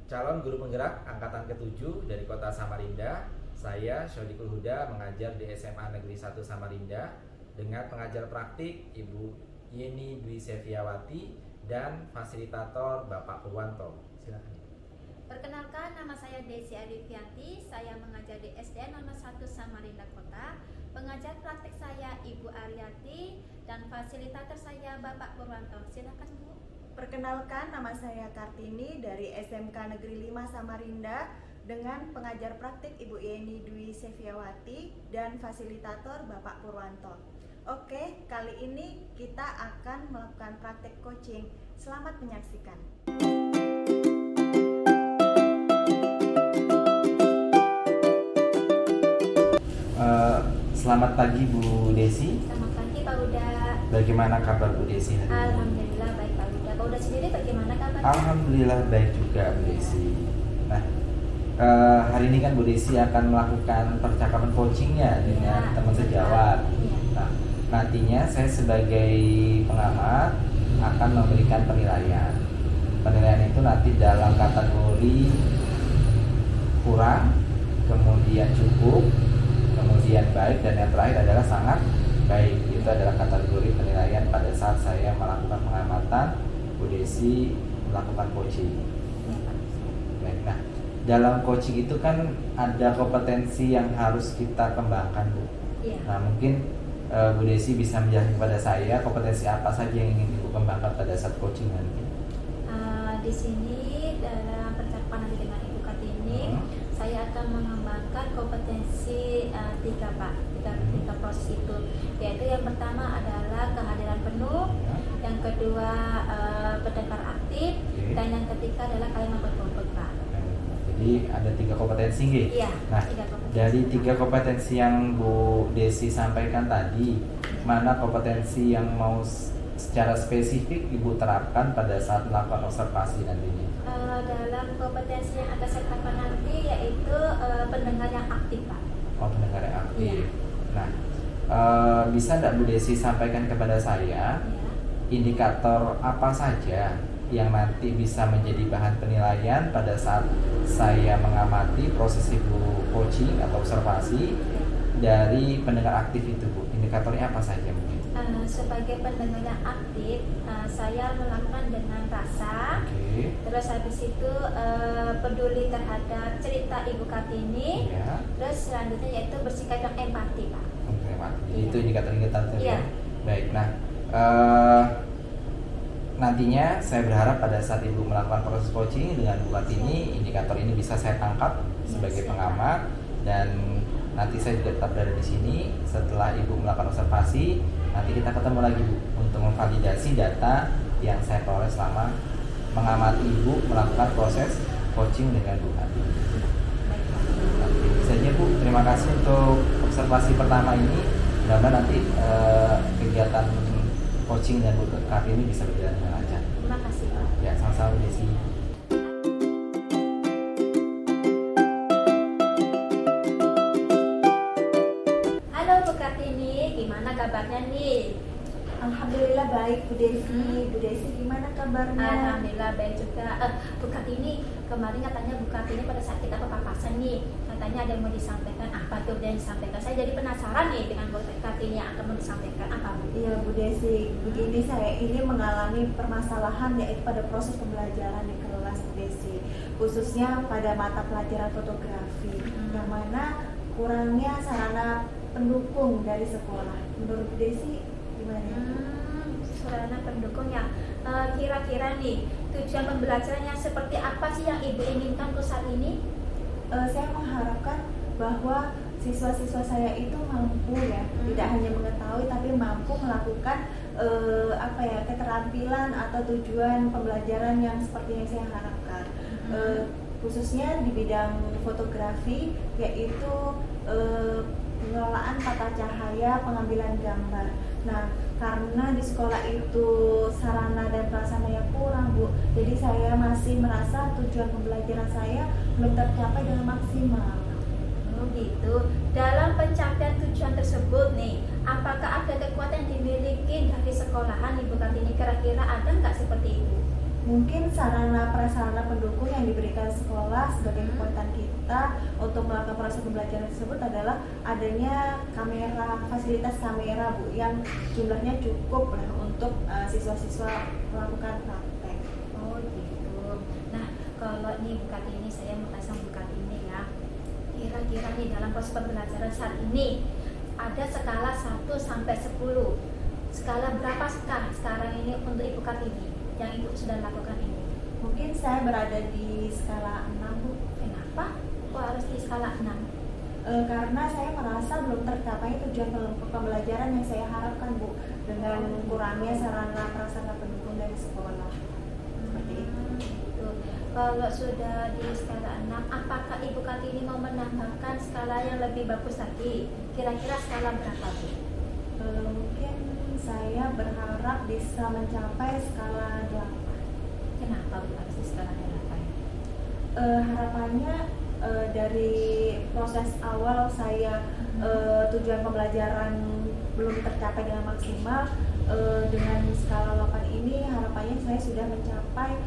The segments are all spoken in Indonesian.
calon guru penggerak angkatan ke-7 dari kota Samarinda. Saya Syodikul Huda mengajar di SMA Negeri 1 Samarinda dengan pengajar praktik Ibu Yeni Dwi Seviawati dan fasilitator Bapak Purwanto. Silakan. Perkenalkan, nama saya Desi Arifianti. Saya mengajar di SD nomor 1 Samarinda Kota. Pengajar praktik saya Ibu Aryati dan fasilitator saya Bapak Purwanto. Silakan, Bu. Perkenalkan, nama saya Kartini dari SMK Negeri 5 Samarinda dengan pengajar praktik Ibu Yeni Dwi Seviawati dan fasilitator Bapak Purwanto. Oke, kali ini kita akan melakukan praktik coaching. Selamat menyaksikan. Selamat pagi Bu Desi. Selamat pagi Pak Huda. Bagaimana kabar Bu Desi hari ini? Alhamdulillah baik Pak Huda. Pak Huda sendiri bagaimana kabarnya? Alhamdulillah baik juga Bu Desi. Nah, hari ini kan Bu Desi akan melakukan percakapan coachingnya dengan teman sejawat. Iya. Nah, nantinya saya sebagai pengamat akan memberikan penilaian. Penilaian itu nanti dalam kategori kurang, kemudian cukup, kemudian baik, dan yang terakhir adalah sangat baik. Itu adalah kategori penilaian pada saat saya melakukan pengamatan Bu Desi melakukan coaching. Iya, Pak. Baik, nah dalam coaching itu kan ada kompetensi yang harus kita kembangkan Bu. Iya. Nah mungkin Bu Desi bisa menjelaskan kepada saya kompetensi apa saja yang ingin Ibu kembangkan pada saat coaching nanti. Di sini dalam percakapan nanti dengan Ibu Kartini, saya akan mengembangkan kompetensi tiga proses itu, yaitu yang pertama adalah kehadiran penuh, yang kedua pendengar aktif, dan yang ketiga adalah kalimat berkumpul, Pak. Jadi ada 3 kompetensi gitu. Iya. Nah 3 kompetensi. dari 3 kompetensi yang Bu Desi sampaikan tadi, mana kompetensi yang mau secara spesifik Ibu terapkan pada saat melakukan observasi nantinya? Dalam kompetensi yang akan saya terapkan nanti yaitu pendengar yang aktif, Pak. Oh, pendengar yang aktif. Iya. Nah, bisa tidak Bu Desi sampaikan kepada saya indikator apa saja yang nanti bisa menjadi bahan penilaian pada saat saya mengamati proses Ibu coaching atau observasi dari pendengar aktif itu, Bu? Indikatornya apa saja mungkin? Sebagai pendengar yang aktif, saya melakukan dengan rasa. Terus habis itu peduli terhadap cerita Ibu Kartini. Ya. Terus selanjutnya yaitu bersikap yang empati, Pak. Oke, Pak. Jadi Iya. itu indikator-indikator Iya. ya. Baik. Nah, nantinya saya berharap pada saat Ibu melakukan proses coaching dengan Bu Kartini, indikator ini bisa saya tangkap sebagai pengamat, dan nanti saya juga tetap berada di sini setelah Ibu melakukan observasi. Nanti kita ketemu lagi Bu untuk memvalidasi data yang saya peroleh selama mengamati Ibu melakukan proses coaching dengan Bu Kartini. Itu saja Bu, terima kasih untuk observasi pertama ini. Mudah-mudahan nanti kegiatan coaching dengan Bu Kartini bisa berjalan dengan lancar. Terima kasih, Pak. Ya, sama-sama Bu Desi. Halo Bu Kartini, gimana kabarnya nih? Alhamdulillah baik Bu Desi. Bu Desi gimana kabarnya? Alhamdulillah baik juga. Bu Kartini, kemarin katanya Bu Kartini pada saat kita papasan nih, katanya ada yang mau disampaikan. Apa tuh yang disampaikan? Saya jadi penasaran nih dengan Bu Kartini yang akan mau disampaikan apa, Bu? Iya Bu Desi, begini, saya ini mengalami permasalahan yaitu pada proses pembelajaran di kelas Bu Desi, khususnya pada mata pelajaran fotografi, yang mana kurangnya sarana pendukung dari sekolah. Menurut Bu Desi gimana? Sarana pendukung yang kira-kira nih tujuan pembelajarannya seperti apa sih yang Ibu inginkan untuk saat ini? Saya mengharapkan bahwa siswa-siswa saya itu mampu ya, tidak hanya mengetahui tapi mampu melakukan keterampilan atau tujuan pembelajaran yang seperti yang saya harapkan. Khususnya di bidang fotografi, yaitu pengelolaan tata cahaya, pengambilan gambar. Nah, karena di sekolah itu sarana dan prasarana kurang Bu, jadi saya masih merasa tujuan pembelajaran saya belum tercapai dengan maksimal. Oh gitu. Dalam pencapaian tujuan tersebut nih, apakah ada kekuatan yang dimiliki dari sekolahan Ibu Kartini? Kira-kira ada nggak seperti itu? Mungkin sarana prasarana pendukung yang diberikan sekolah sebagai kekuatan kita untuk melakukan proses pembelajaran tersebut adalah adanya kamera, fasilitas kamera Bu, yang jumlahnya cukup lah untuk siswa-siswa melakukan praktek. Oh gitu. Nah, kalau nih Bu Kartini, saya mau tanya Bu Kartini ya. Kira-kira nih dalam proses pembelajaran saat ini ada skala 1 sampai 10. Skala berapa sekarang ini untuk Ibu Kartini yang Ibu sudah lakukan ini? Mungkin saya berada di skala 6 Bu. Kenapa? Kok harus di skala 6? Karena saya merasa belum tercapai tujuan pembelajaran yang saya harapkan Bu, dengan kurangnya sarana prasarana pendukung dari sekolah. Seperti itu. Gitu. Kalau sudah di skala 6, apakah Ibu Kartini mau menambahkan skala yang lebih bagus lagi? Kira-kira skala berapa Bu? Mungkin saya berharap bisa mencapai skala 8. Kenapa Bu harus di skala 8? Harapannya dari proses awal saya tujuan pembelajaran belum tercapai dengan maksimal, dengan skala 8 ini harapannya saya sudah mencapai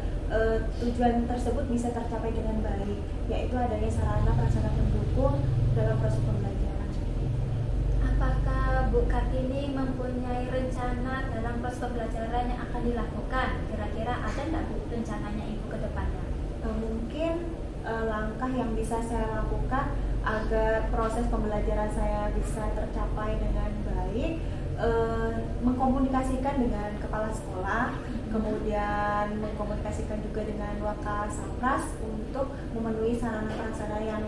tujuan tersebut bisa tercapai dengan baik, yaitu adanya sarana prasarana pendukung dalam proses pembelajaran. Apakah Bu Kartini mempunyai rencana dalam proses pembelajaran yang akan dilakukan? Kira-kira ada nggak Bu rencananya Ibu ke depannya? Mungkin langkah yang bisa saya lakukan agar proses pembelajaran saya bisa tercapai dengan baik, mengkomunikasikan dengan kepala sekolah, kemudian mengkomunikasikan juga dengan Wakasapras untuk memenuhi sarana prasarana yang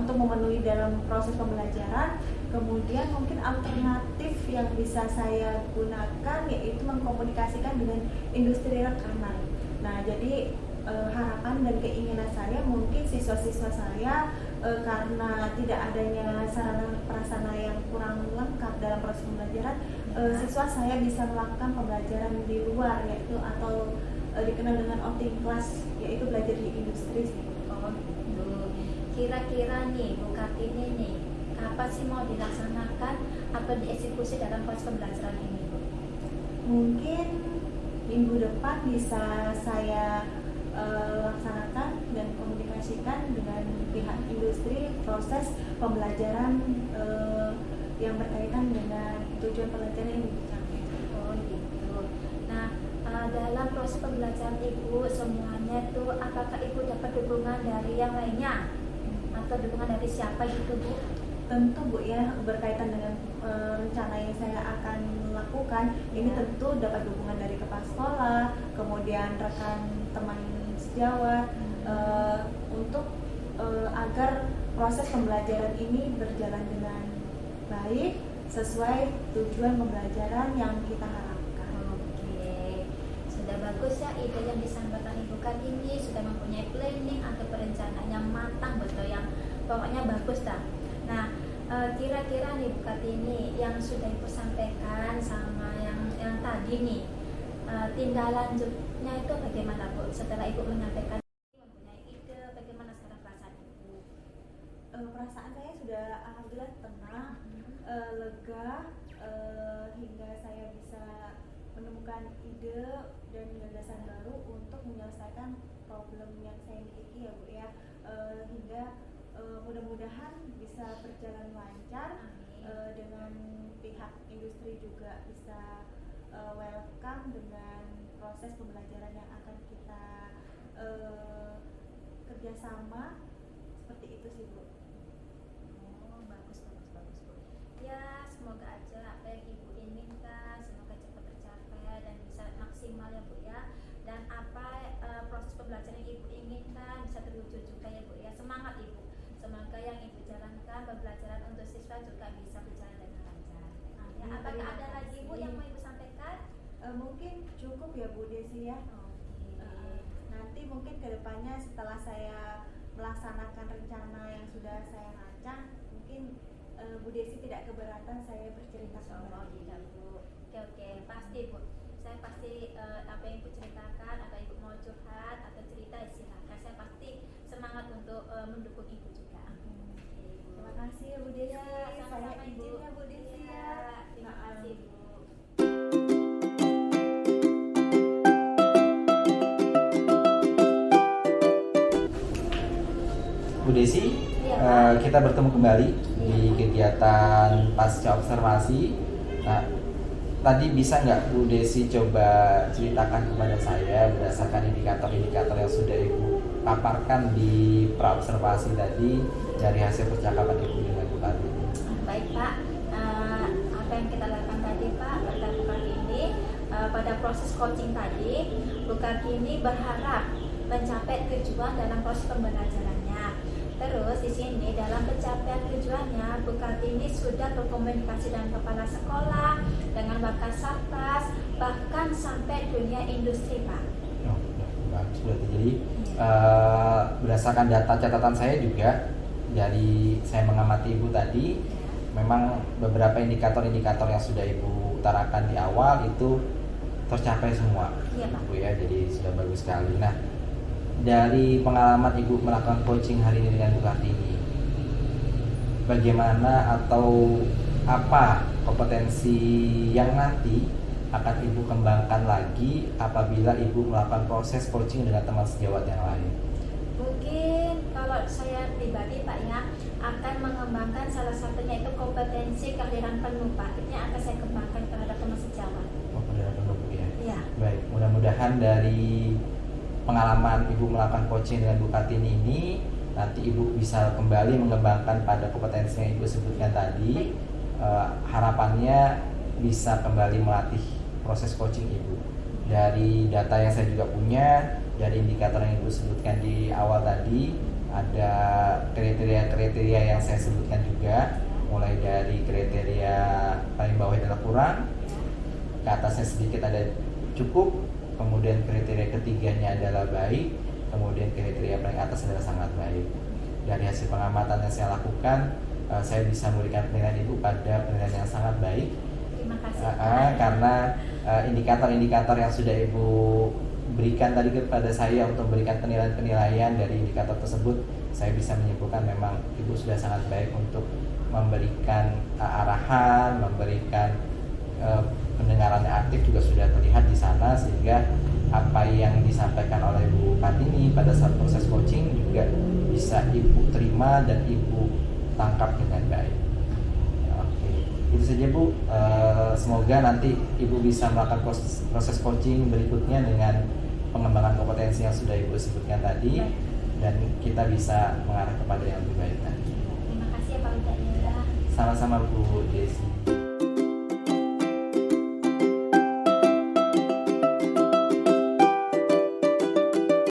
untuk memenuhi dalam proses pembelajaran. Kemudian mungkin alternatif yang bisa saya gunakan yaitu mengkomunikasikan dengan industri rekanan. Nah, jadi harapan dan keinginan saya mungkin siswa-siswa saya karena tidak adanya sarana prasarana yang kurang lengkap dalam proses pembelajaran, siswa saya bisa melakukan pembelajaran di luar, yaitu atau dikenal dengan outing class, yaitu belajar di industri. Oh gitu. Kira-kira nih Bu Kartini nih, kapan sih mau dilaksanakan atau dieksekusi dalam proses pembelajaran ini Bu? Mungkin minggu depan bisa saya laksanakan dan komunikasikan dengan pihak industri proses pembelajaran yang berkaitan dengan tujuan pembelajaran yang dicapai. Oh gitu. Nah, dalam proses pembelajaran Ibu semuanya tuh apakah Ibu dapat dukungan dari yang lainnya atau dukungan dari siapa gitu Bu? Tentu Bu ya, berkaitan dengan rencana yang saya akan lakukan, ini tentu dapat dukungan dari kepala sekolah, kemudian rekan teman sejawat, untuk agar proses pembelajaran ini berjalan dengan baik sesuai tujuan pembelajaran yang kita harapkan. Oke, sudah bagus ya ide yang disampaikan Ibu Kartini, sudah mempunyai planning atau perencanaan yang matang betul, yang pokoknya bagus dah. Nah, kira-kira nih Bu Kartini yang sudah Ibu sampaikan sama yang tadi nih, tindak lanjutnya itu bagaimana Bu? Setelah Ibu menyampaikan mempunyai ide, bagaimana sekarang perasaan Ibu? Perasaan saya sudah alhamdulillah tenang, lega, hingga saya bisa menemukan ide dan gagasan baru untuk menyelesaikan problem yang saya miliki ya Bu ya, hingga mudah-mudahan bisa berjalan lancar. Dengan pihak industri juga bisa welcome dengan proses pembelajaran yang akan kita kerjasama, seperti itu sih Bu. Oh, bagus Bu. Ya, semoga aja apa yang Ibu inginkan semoga cepat tercapai dan bisa maksimal ya Bu ya. Dan apa proses pembelajaran yang Ibu inginkan bisa terwujud juga ya Bu ya. Semangat Ibu. Semoga yang Ibu jalankan pembelajaran untuk siswa juga bisa berjalan dengan lancar. Ya, apakah ada lagi Bu yang mau Ibu sampaikan? Mungkin cukup ya Bu Desi ya. Nanti mungkin kedepannya setelah saya melaksanakan rencana yang sudah saya rancang, mungkin Bu Desi tidak keberatan saya bercerita Oh kembali. tidak Bu. Oke, pasti Bu. Saya pasti apa yang Ibu ceritakan, apa Ibu mau curhat atau cerita silakan. Saya pasti semangat untuk mendukung Ibu juga. Terima kasih ya Bu Desi. Ya, Saya sama-sama, Ibu. izin ya Bu Desi Iya, ya. terima kasih Bu. Bu Desi, Iya, Pak. kita bertemu kembali di Iya. kegiatan pasca observasi. Nah, tadi bisa nggak Bu Desi coba ceritakan kepada saya berdasarkan indikator-indikator yang sudah Ibu paparkan di praobservasi tadi dari hasil percakapan Ibu dengan Bu Kartini? Baik Pak, apa yang kita lakukan tadi Pak pada Bu Kartini, pada proses coaching tadi, Bu Kartini berharap mencapai tujuan dalam proses pembelajarannya. Terus di sini dalam pencapaian tujuannya, Bu Kartini sudah berkomunikasi dengan kepala sekolah, dengan Wakasatgas, bahkan sampai dunia industri Pak. Oh, ya, bagus berarti. Jadi berdasarkan data catatan saya juga dari saya mengamati Ibu tadi, memang beberapa indikator-indikator yang sudah Ibu utarakan di awal itu tercapai semua. Iya, Pak. Bu ya, jadi sudah bagus sekali. Nah, dari pengalaman Ibu melakukan coaching hari ini dengan Bu Kartini, bagaimana atau apa kompetensi yang nanti akan Ibu kembangkan lagi apabila Ibu melakukan proses coaching dengan teman sejawat yang lain? Mungkin kalau saya pribadi Pak ya, akan mengembangkan salah satunya itu kompetensi kehadiran penuh Pak. Itu yang akan saya kembangkan terhadap teman sejawat. Oh, benar Bu ya. Iya. Baik, mudah-mudahan dari pengalaman Ibu melakukan coaching dengan Bu Kartini ini, nanti Ibu bisa kembali mengembangkan pada kompetensi yang Ibu sebutkan tadi. Harapannya bisa kembali melatih proses coaching Ibu. Dari data yang saya juga punya, dari indikator yang Ibu sebutkan di awal tadi, ada kriteria-kriteria yang saya sebutkan juga, mulai dari kriteria paling bawah adalah kurang, ke atasnya sedikit ada cukup, kemudian kriteria ketiganya adalah baik, kemudian kriteria paling atas adalah sangat baik. Dari hasil pengamatan yang saya lakukan, saya bisa memberikan penilaian Ibu pada penilaian yang sangat baik. Terima kasih Pak. Karena indikator-indikator yang sudah Ibu berikan tadi kepada saya untuk memberikan penilaian-penilaian dari indikator tersebut, saya bisa menyimpulkan memang Ibu sudah sangat baik untuk memberikan arahan, memberikan pendengaran yang aktif juga sudah terlihat di sana, sehingga apa yang disampaikan oleh Bu Kartini pada saat proses coaching juga bisa Ibu terima dan Ibu tangkap dengan baik. Oke, itu saja Bu. Semoga nanti Ibu bisa melakukan proses coaching berikutnya dengan pengembangan kompetensi yang sudah Ibu sebutkan tadi, dan kita bisa mengarah kepada yang lebih baik nanti. Terima kasih ya Pak Udaya. Sama-sama Bu Desi.